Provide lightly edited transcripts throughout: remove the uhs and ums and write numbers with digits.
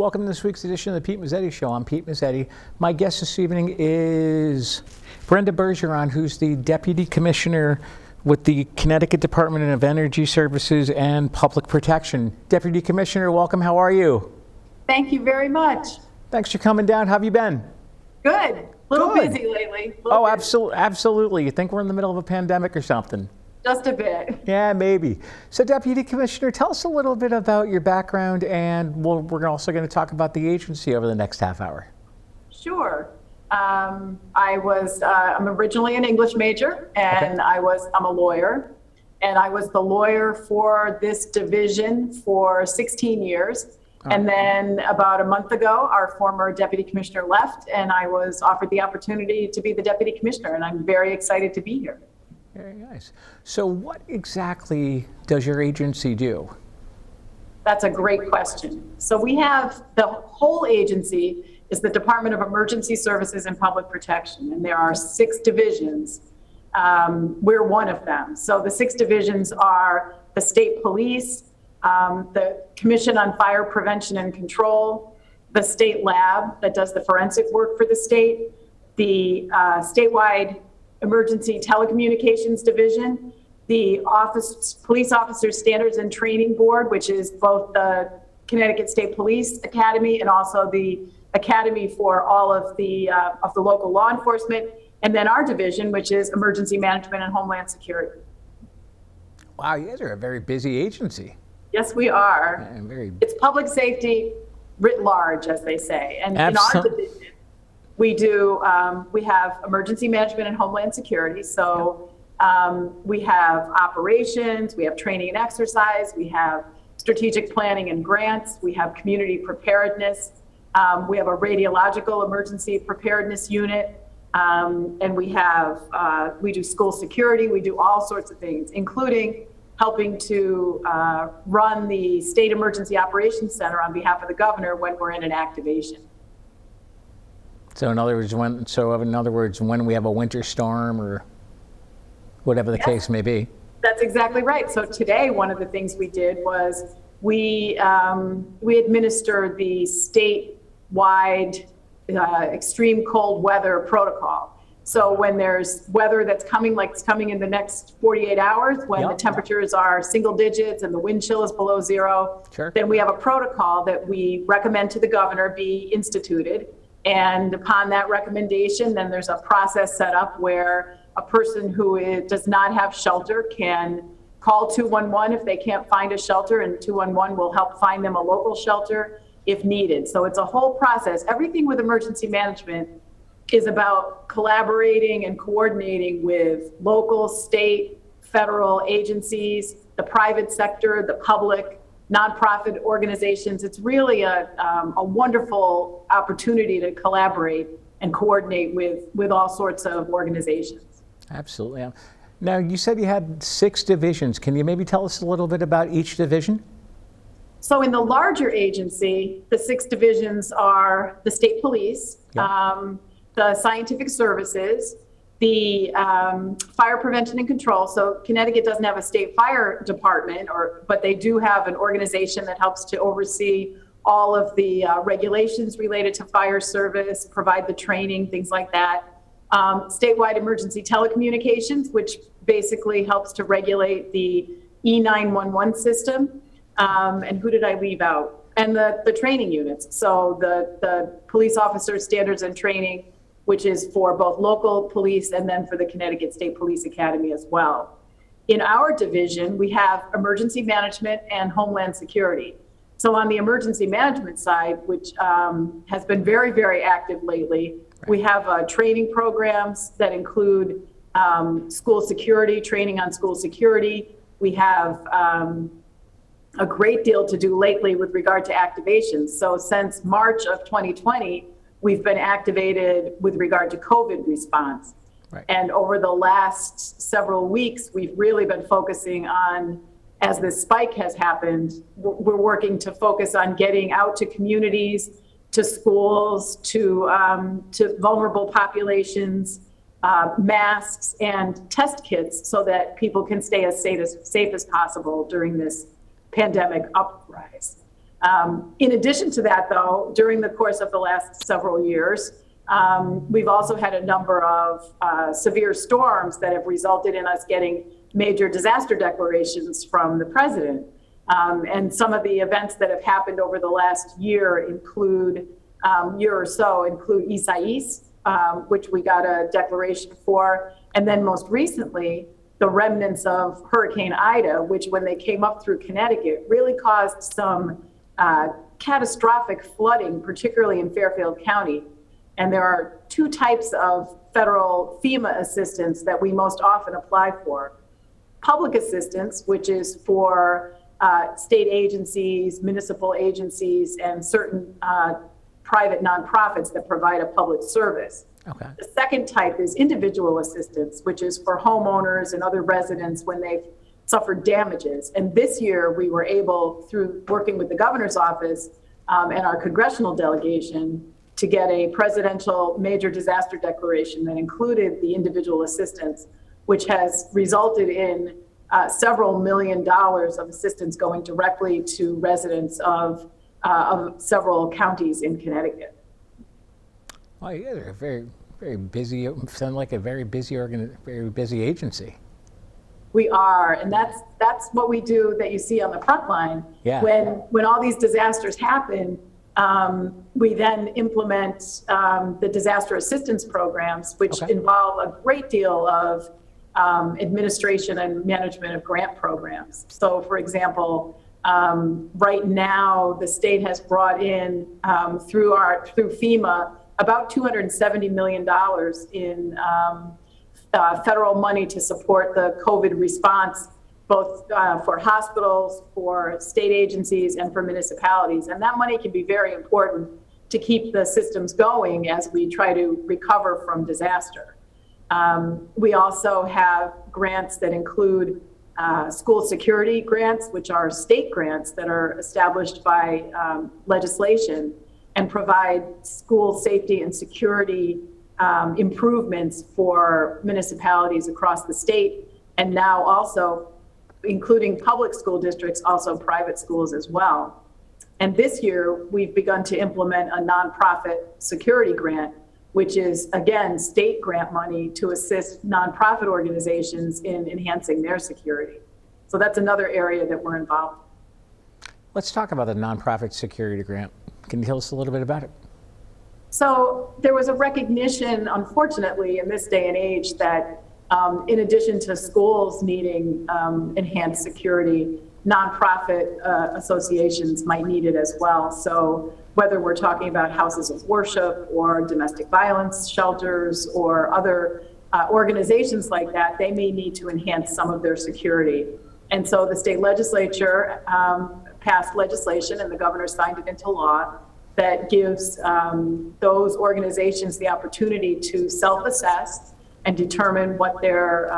Welcome to this week's edition of the Pete Mezzetti Show. I'm Pete Mezzetti. My guest this evening is Brenda Bergeron, who's the Deputy Commissioner with the Connecticut Department of Energy Services and Public Protection. Deputy Commissioner, welcome. How are you? Thank you very much. Thanks for coming down. How have you been? Good. A little busy lately. Oh, absolutely. You think we're in the middle of a pandemic or something? Just a bit. Yeah, maybe. So, Deputy Commissioner, tell us a little bit about your background, and we're also going to talk about the agency over the next half hour. Sure. I'm originally an English major, and Okay. I'm a lawyer, and I was the lawyer for this division for 16 years. And then about a month ago, our former deputy commissioner left, and I was offered the opportunity to be the deputy commissioner, and I'm very excited to be here. Very nice. So what exactly does your agency do? That's a great question. So we have the whole agency is the Department of Emergency Services and Public Protection, and there are 6 divisions. We're one of them. So the 6 divisions are the state police, the Commission on Fire Prevention and Control, the state lab that does the forensic work for the state, the statewide Emergency Telecommunications Division, the Police Officers Standards and Training Board, which is both the Connecticut State Police Academy and also the Academy for all of the local law enforcement, and then our division, which is Emergency Management and Homeland Security. Wow, you guys are a very busy agency. Yes, we are. It's public safety writ large, as they say. And in our division, we have emergency management and homeland security. So we have operations, we have training and exercise, we have strategic planning and grants, we have community preparedness, we have a radiological emergency preparedness unit, and we do school security, we do all sorts of things, including helping to run the State Emergency Operations Center on behalf of the governor when we're in an activation. So in other words, when we have a winter storm or whatever the case may be. That's exactly right. So today, one of the things we did was we administered the statewide extreme cold weather protocol. So when there's weather that's coming, like it's coming in the next 48 hours, when the temperatures are single digits and the wind chill is below 0, then we have a protocol that we recommend to the governor be instituted. And upon that recommendation, then there's a process set up where a person who does not have shelter can call 211 if they can't find a shelter, and 211 will help find them a local shelter if needed. So it's a whole process. Everything with emergency management is about collaborating and coordinating with local, state, federal agencies, the private sector, the public, nonprofit organizations. It's really a wonderful opportunity to collaborate and coordinate with all sorts of organizations. Absolutely. Now, you said you had 6 divisions. Can you maybe tell us a little bit about each division? So in the larger agency, the 6 divisions are the state police, the scientific services, the fire prevention and control. So Connecticut doesn't have a state fire department, but they do have an organization that helps to oversee all of the regulations related to fire service, provide the training, things like that. Statewide emergency telecommunications, which basically helps to regulate the E911 system. And who did I leave out? And the training units. So the police officer standards and training, which is for both local police and then for the Connecticut State Police Academy as well. In our division, we have emergency management and homeland security. So on the emergency management side, which has been very, very active lately, we have training programs that include school security, training on school security. We have a great deal to do lately with regard to activations. So since March of 2020, we've been activated with regard to COVID response. And over the last several weeks, we've really been focusing on, as this spike has happened, we're working to focus on getting out to communities, to schools, to vulnerable populations, masks and test kits so that people can stay as safe as possible during this pandemic uprise. In addition to that, though, during the course of the last several years, we've also had a number of severe storms that have resulted in us getting major disaster declarations from the president. And some of the events that have happened over the last year or so include Isaias, which we got a declaration for, and then most recently, the remnants of Hurricane Ida, which when they came up through Connecticut, really caused some catastrophic flooding, particularly in Fairfield County. And there are two types of federal FEMA assistance that we most often apply for. Public assistance, which is for state agencies, municipal agencies, and certain private nonprofits that provide a public service. Okay. The second type is individual assistance, which is for homeowners and other residents when they've suffered damages. And this year we were able, through working with the governor's office and our congressional delegation, to get a presidential major disaster declaration that included the individual assistance, which has resulted in several $1 million of assistance going directly to residents of several counties in Connecticut. Well, you guys are very, very busy. Sound like a very busy very busy agency. We are, and that's what we do that you see on the front line. Yeah. When all these disasters happen, we then implement the disaster assistance programs, which involve a great deal of administration and management of grant programs. So, for example, right now the state has brought in through FEMA about $270 million in federal money to support the COVID response, both for hospitals, for state agencies, and for municipalities. And that money can be very important to keep the systems going as we try to recover from disaster. We also have grants that include school security grants, which are state grants that are established by legislation and provide school safety and security improvements for municipalities across the state, and now also including public school districts, also private schools as well. And this year, we've begun to implement a nonprofit security grant, which is, again, state grant money to assist nonprofit organizations in enhancing their security. So that's another area that we're involved in. Let's talk about the nonprofit security grant. Can you tell us a little bit about it? So there was a recognition, unfortunately, in this day and age that in addition to schools needing enhanced security, nonprofit associations might need it as well. So whether we're talking about houses of worship or domestic violence shelters or other organizations like that, they may need to enhance some of their security. And so the state legislature passed legislation, and the governor signed it into law, that gives those organizations the opportunity to self-assess and determine what their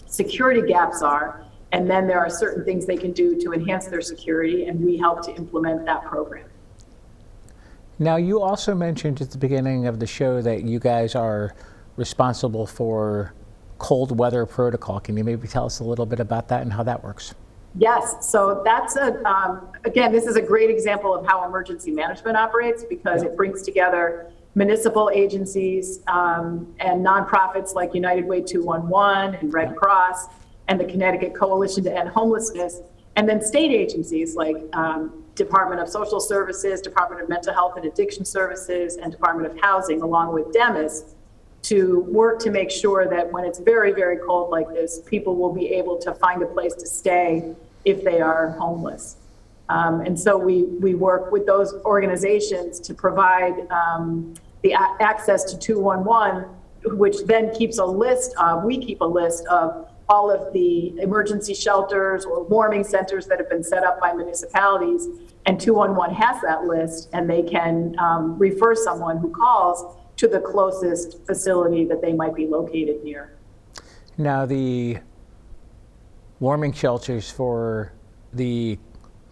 security gaps are. And then there are certain things they can do to enhance their security, and we help to implement that program. Now, you also mentioned at the beginning of the show that you guys are responsible for cold weather protocol. Can you maybe tell us a little bit about that and how that works? Yes, so that's again, this is a great example of how emergency management operates, because it brings together municipal agencies and nonprofits like United Way 211 and Red Cross and the Connecticut Coalition to End Homelessness, and then state agencies like Department of Social Services, Department of Mental Health and Addiction Services, and Department of Housing, along with DEMIS, to work to make sure that when it's very, very cold like this, people will be able to find a place to stay if they are homeless. And so we work with those organizations to provide the access to 211, which then keeps a list of, we keep a list of all of the emergency shelters or warming centers that have been set up by municipalities, and 211 has that list, and they can refer someone who calls to the closest facility that they might be located near. Now, the warming shelters for the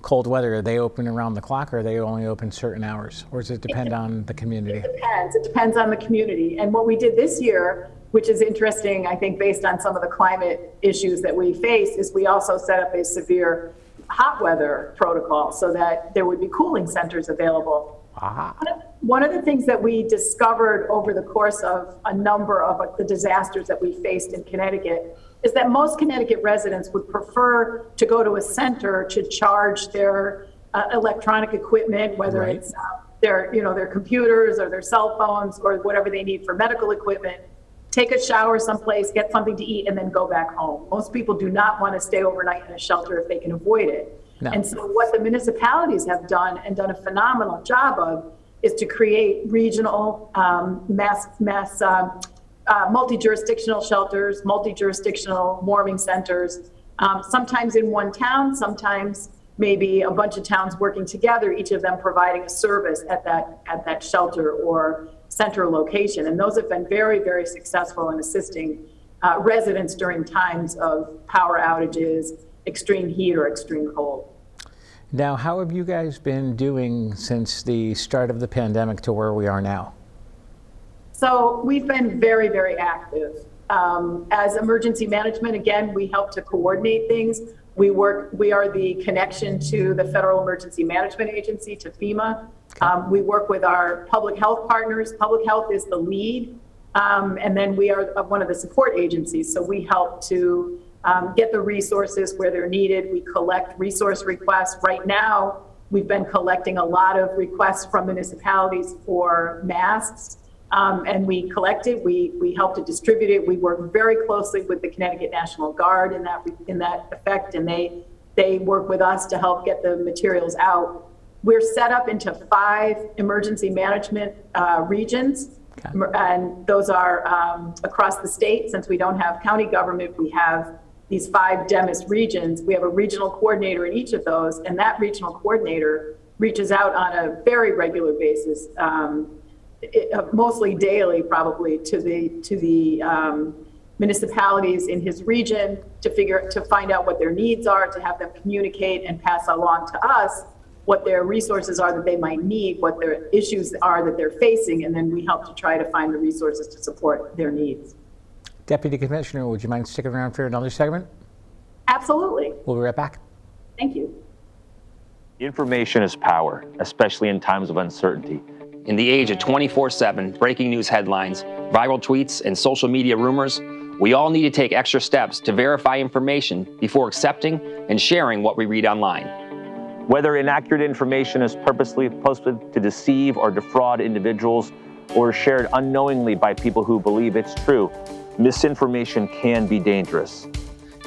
cold weather, are they open around the clock, or are they only open certain hours, or does it depend on the community? It depends. It depends on the community. And what we did this year, which is interesting, I think, based on some of the climate issues that we face, is we also set up a severe hot weather protocol so that there would be cooling centers available. Ah. One of the things that we discovered over the course of a number of the disasters that we faced in Connecticut is that most Connecticut residents would prefer to go to a center to charge their electronic equipment, whether Right. it's their computers or their cell phones or whatever they need for medical equipment, take a shower someplace, get something to eat, and then go back home. Most people do not want to stay overnight in a shelter if they can avoid it. No. And so what the municipalities have done and done a phenomenal job of is to create regional multi-jurisdictional shelters, multi-jurisdictional warming centers, sometimes in one town, sometimes maybe a bunch of towns working together, each of them providing a service at that shelter or center location. And those have been very, very successful in assisting residents during times of power outages, extreme heat or extreme cold. Now, how have you guys been doing since the start of the pandemic to where we are now? So we've been very, very active. As emergency management, again, we help to coordinate things. We are the connection to the Federal Emergency Management Agency, to FEMA. We work with our public health partners. Public health is the lead. And then we are one of the support agencies. So we help to get the resources where they're needed. We collect resource requests. Right now, we've been collecting a lot of requests from municipalities for masks. And we collect it, we help to distribute it. We work very closely with the Connecticut National Guard in that effect, and they work with us to help get the materials out. We're set up into 5 emergency management regions, and those are across the state. Since we don't have county government, we have these 5 DEMIS regions. We have a regional coordinator in each of those, and that regional coordinator reaches out on a very regular basis, mostly daily, probably, to the municipalities in his region to find out what their needs are, to have them communicate and pass along to us what their resources are that they might need, what their issues are that they're facing, and then we help to try to find the resources to support their needs. Deputy Commissioner, would you mind sticking around for another segment? Absolutely. We'll be right back. Thank you. Information is power, especially in times of uncertainty. In the age of 24/7 breaking news headlines, viral tweets, and social media rumors, we all need to take extra steps to verify information before accepting and sharing what we read online. Whether inaccurate information is purposely posted to deceive or defraud individuals or shared unknowingly by people who believe it's true, misinformation can be dangerous.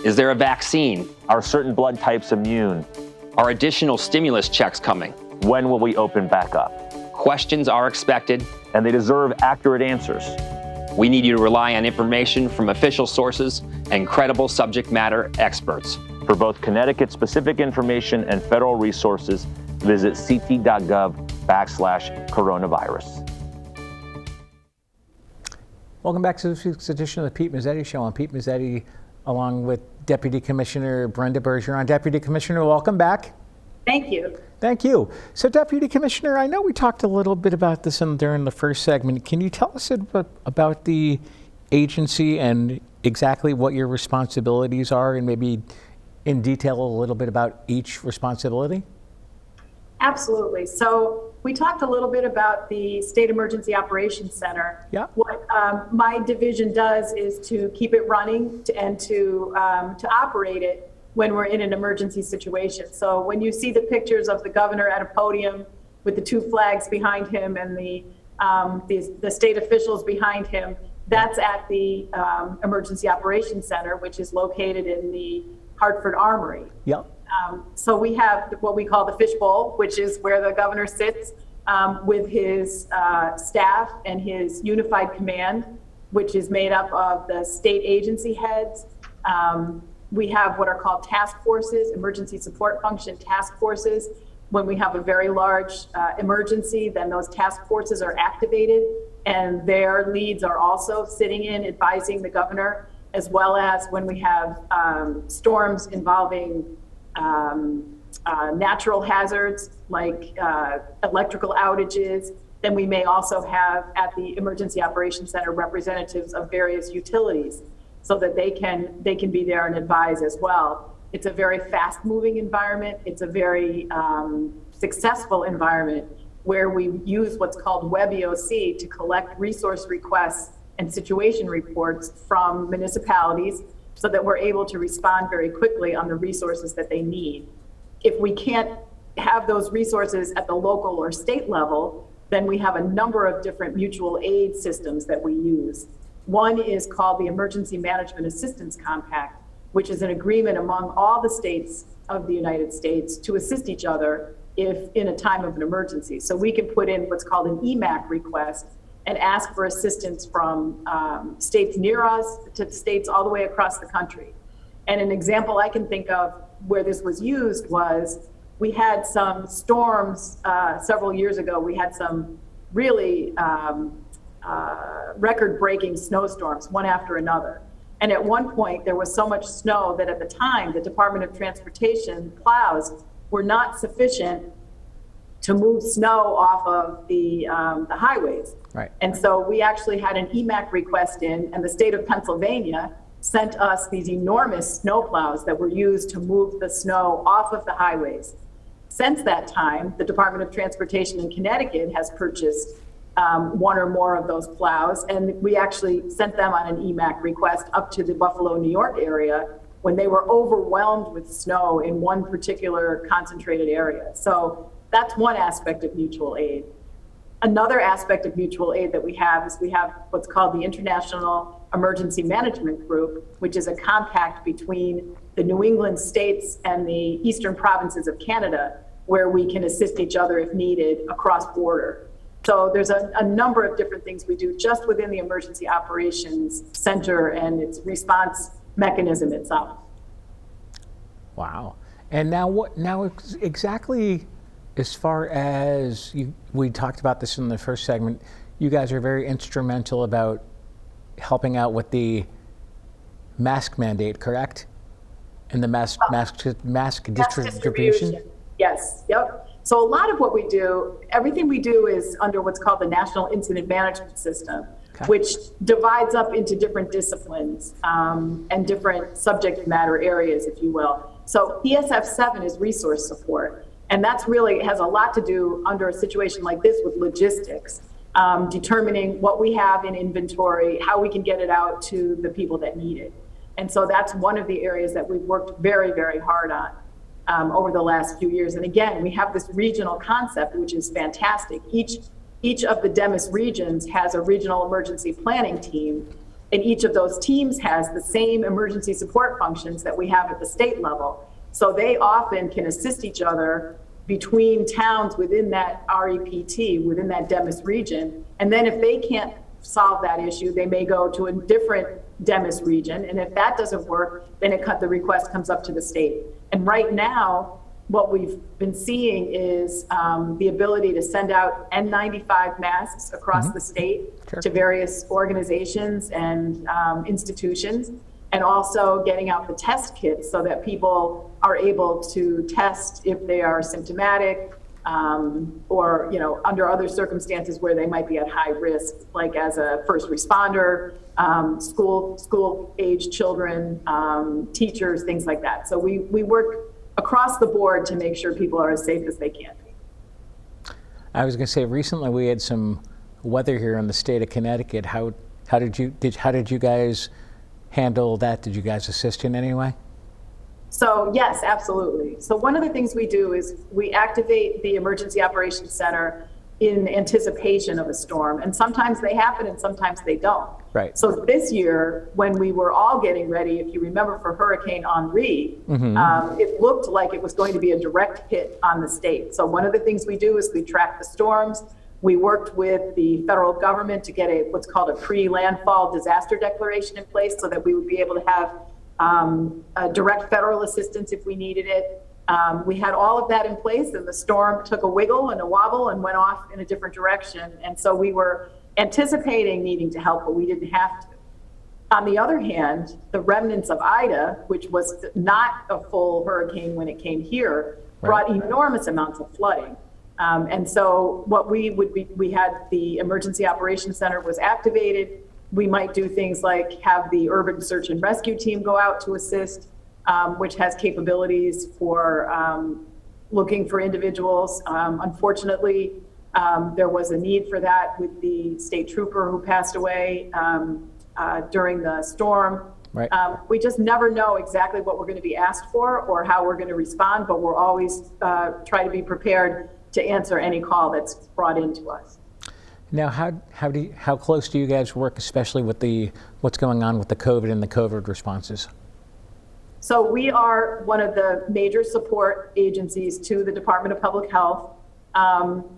Is there a vaccine? Are certain blood types immune? Are additional stimulus checks coming? When will we open back up? Questions are expected, And they deserve accurate answers. We need you to rely on information from official sources and credible subject matter experts. For both Connecticut-specific information and federal resources, visit ct.gov/coronavirus. Welcome back to this week's edition of the Pete Mezzetti Show. I'm Pete Mezzetti, along with Deputy Commissioner Brenda Bergeron. Deputy Commissioner, welcome back. Thank you. Thank you. So, Deputy Commissioner, I know we talked a little bit about this during the first segment. Can you tell us about the agency and exactly what your responsibilities are, and maybe in detail a little bit about each responsibility? Absolutely. So we talked a little bit about the State Emergency Operations Center. Yeah. What my division does is to keep it running and to operate it when we're in an emergency situation. So when you see the pictures of the governor at a podium with the 2 flags behind him and the state officials behind him, that's at the Emergency Operations Center, which is located in the Hartford Armory. Yep. So we have what we call the fishbowl, which is where the governor sits with his staff and his unified command, which is made up of the state agency heads. We have what are called task forces, emergency support function task forces. When we have a very large emergency, then those task forces are activated, and their leads are also sitting in advising the governor, as well as when we have storms involving natural hazards like electrical outages. Then we may also have at the Emergency Operations Center representatives of various utilities, so that they can be there and advise as well. It's a very fast-moving environment. It's a very successful environment where we use what's called Web EOC to collect resource requests and situation reports from municipalities so that we're able to respond very quickly on the resources that they need. If we can't have those resources at the local or state level, then we have a number of different mutual aid systems that we use. One is called the Emergency Management Assistance Compact, which is an agreement among all the states of the United States to assist each other if in a time of an emergency. So we can put in what's called an EMAC request and ask for assistance from states near us to states all the way across the country. And an example I can think of where this was used was we had some storms several years ago. We had some really record-breaking snowstorms, one after another. And at one point, there was so much snow that at the time, the Department of Transportation plows were not sufficient to move snow off of the highways. Right. And so we actually had an EMAC request in, and the state of Pennsylvania sent us these enormous snow plows that were used to move the snow off of the highways. Since that time, the Department of Transportation in Connecticut has purchased one or more of those plows, and we actually sent them on an EMAC request up to the Buffalo, New York area when they were overwhelmed with snow in one particular concentrated area. So that's one aspect of mutual aid. Another aspect of mutual aid that we have is we have what's called the International Emergency Management Group, which is a compact between the New England states and the eastern provinces of Canada, where we can assist each other if needed across border. So there's a number of different things we do just within the Emergency Operations Center and its response mechanism itself. Wow. And now exactly as far as we talked about this in the first segment, you guys are very instrumental about helping out with the mask mandate, correct? And the mask distribution? Yes, yep. So a lot of what we do, everything we do is under what's called the National Incident Management System, okay, which divides up into different disciplines and different subject matter areas, if you will. So ESF 7 is resource support. And that's really has a lot to do under a situation like this with logistics, determining what we have in inventory, how we can get it out to the people that need it. And so that's one of the areas that we've worked very, very hard on over the last few years. And again, we have this regional concept, which is fantastic. Each of the DEMIS regions has a regional emergency planning team, and each of those teams has the same emergency support functions that we have at the state level. So they often can assist each other between towns within that REPT, within that DEMIS region. And then if they can't solve that issue, they may go to a different DEMIS region. And if that doesn't work, then the request comes up to the state. And right now, what we've been seeing is the ability to send out N95 masks across the state to various organizations and institutions, and also getting out the test kits so that people are able to test if they are symptomatic or under other circumstances where they might be at high risk, like as a first responder, school-age children, teachers, things like that. So we work across the board to make sure people are as safe as they can be. I was going to say, recently we had some weather here in the state of Connecticut. How did you guys handle that? Did you guys assist in any way? So yes, absolutely. So one of the things we do is we activate the Emergency Operations Center in anticipation of a storm. And sometimes they happen and sometimes they don't. Right. So this year, when we were all getting ready, if you remember, for Hurricane Henri, it looked like it was going to be a direct hit on the state. So one of the things we do is we track the storms. We worked with the federal government to get what's called a pre-landfall disaster declaration in place so that we would be able to have a direct federal assistance if we needed it. We had all of that in place, and the storm took a wiggle and a wobble and went off in a different direction. And so we were anticipating needing to help, but we didn't have to. On the other hand, the remnants of Ida, which was not a full hurricane when it came here, brought enormous amounts of flooding. And so what we had the Emergency Operations Center was activated. We might do things like have the urban search and rescue team go out to assist. which has capabilities for looking for individuals. Unfortunately, there was a need for that with the state trooper who passed away during the storm. Right. We just never know exactly what we're going to be asked for or how we're going to respond, but we're always try to be prepared to answer any call that's brought into us. Now, how close do you guys work, especially with what's going on with the COVID and the COVID responses? So we are one of the major support agencies to the Department of Public Health.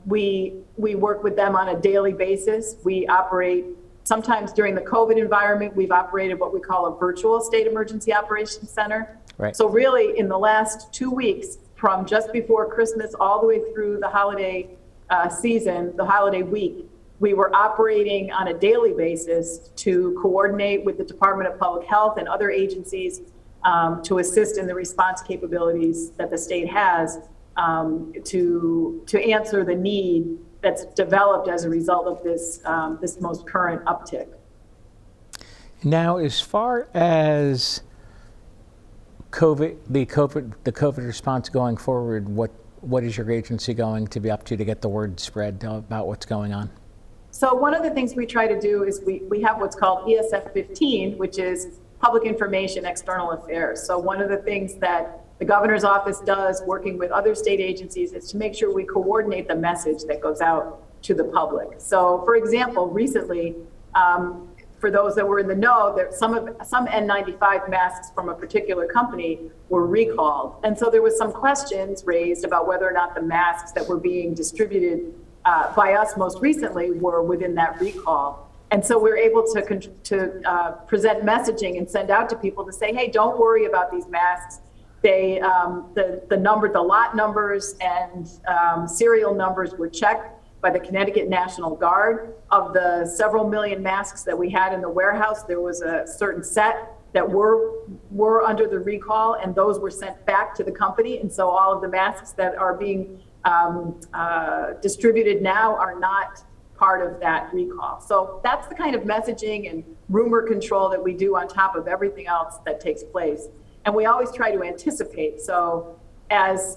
We work with them on a daily basis. We operate, sometimes during the COVID environment, we've operated what we call a virtual state emergency operations center. Right. So really, in the last 2 weeks, from just before Christmas all the way through the holiday season, the holiday week, we were operating on a daily basis to coordinate with the Department of Public Health and other agencies to assist in the response capabilities that the state has to answer the need that's developed as a result of this this most current uptick. Now, as far as the COVID response going forward, what is your agency going to be up to get the word spread about what's going on? So one of the things we try to do is we have what's called ESF 15, which is Public Information External Affairs. So one of the things that the governor's office does, working with other state agencies, is to make sure we coordinate the message that goes out to the public. So for example, recently, for those that were in the know, that some N95 masks from a particular company were recalled. And so there was some questions raised about whether or not the masks that were being distributed by us most recently were within that recall. And so we're able to present messaging and send out to people to say, hey, don't worry about these masks. They, the lot numbers and serial numbers were checked by the Connecticut National Guard. Of the several million masks that we had in the warehouse, there was a certain set that were under the recall, and those were sent back to the company. And so all of the masks that are being distributed now are not part of that recall. So that's the kind of messaging and rumor control that we do on top of everything else that takes place. And we always try to anticipate. So as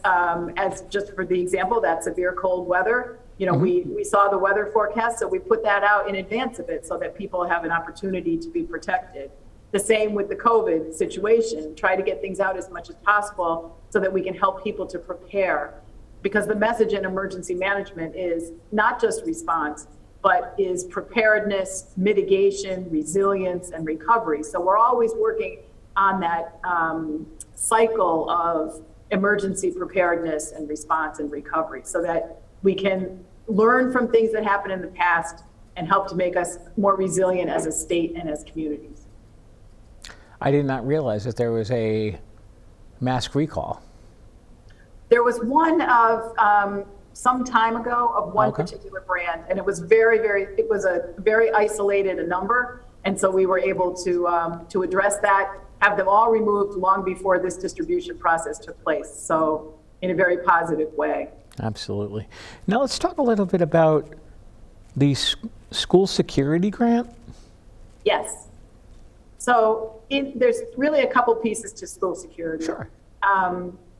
just for the example, that severe cold weather, you know, we saw the weather forecast, so we put that out in advance of it so that people have an opportunity to be protected. The same with the COVID situation, try to get things out as much as possible so that we can help people to prepare. Because the message in emergency management is not just response, but is preparedness, mitigation, resilience, and recovery. So we're always working on that cycle of emergency preparedness and response and recovery so that we can learn from things that happened in the past and help to make us more resilient as a state and as communities. I did not realize that there was a mask recall. There was one of some time ago of one particular brand, and it was it was a very isolated number, and so we were able to address that, have them all removed long before this distribution process took place. So in a very positive way. Absolutely. Now let's talk a little bit about the school security grant. Yes. So there's really a couple pieces to school security. Sure.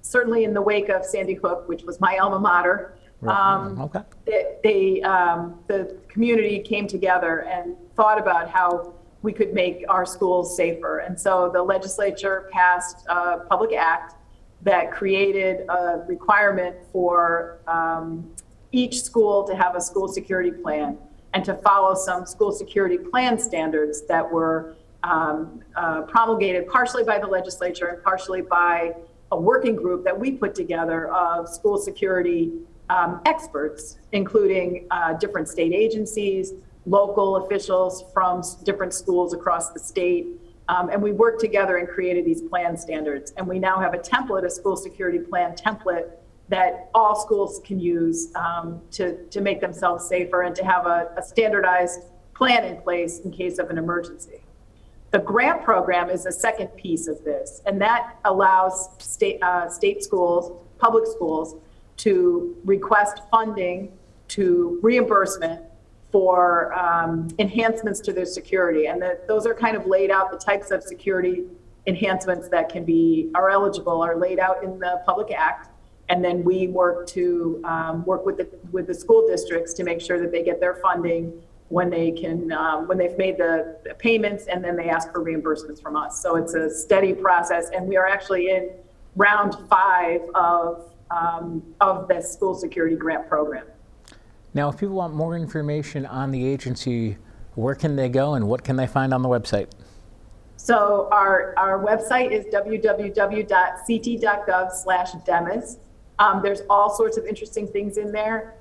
Certainly in the wake of Sandy Hook, which was my alma mater, the community came together and thought about how we could make our schools safer. And so the legislature passed a public act that created a requirement for each school to have a school security plan and to follow some school security plan standards that were promulgated partially by the legislature and partially by a working group that we put together of school security experts, including different state agencies, local officials from different schools across the state. And we worked together and created these plan standards. And we now have a template, a school security plan template that all schools can use to make themselves safer and to have a standardized plan in place in case of an emergency. The grant program is a second piece of this, and that allows state schools, public schools, to request funding to reimbursement for enhancements to their security. And those are kind of laid out, the types of security enhancements that are eligible are laid out in the Public Act. And then we work to work with the school districts to make sure that they get their funding when they've made the payments, and then they ask for reimbursements from us. So it's a steady process, and we are actually in round 5 of the school security grant program. Now, if people want more information on the agency, where can they go and what can they find on the website? So our website is www.ct.gov/DEMIS. There's all sorts of interesting things in there.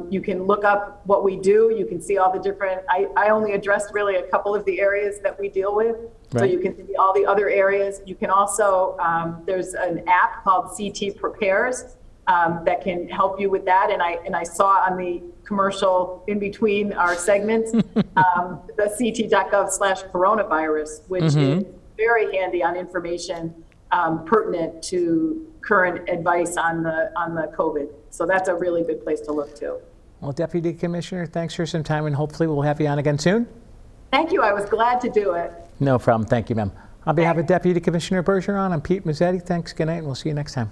You can look up what we do. You can see all the different, I only addressed really a couple of the areas that we deal with. Right. So you can see all the other areas. You can also, there's an app called CT Prepares that can help you with that. And I saw on the commercial in between our segments, the ct.gov/coronavirus, which is very handy on information pertinent to current advice on the COVID. So that's a really good place to look to. Well, Deputy Commissioner, thanks for some time, and hopefully we'll have you on again soon. Thank you. I was glad to do it. No problem. Thank you, ma'am. On behalf of Deputy Commissioner Bergeron, I'm Pete Mezzetti. Thanks. Good night, and we'll see you next time.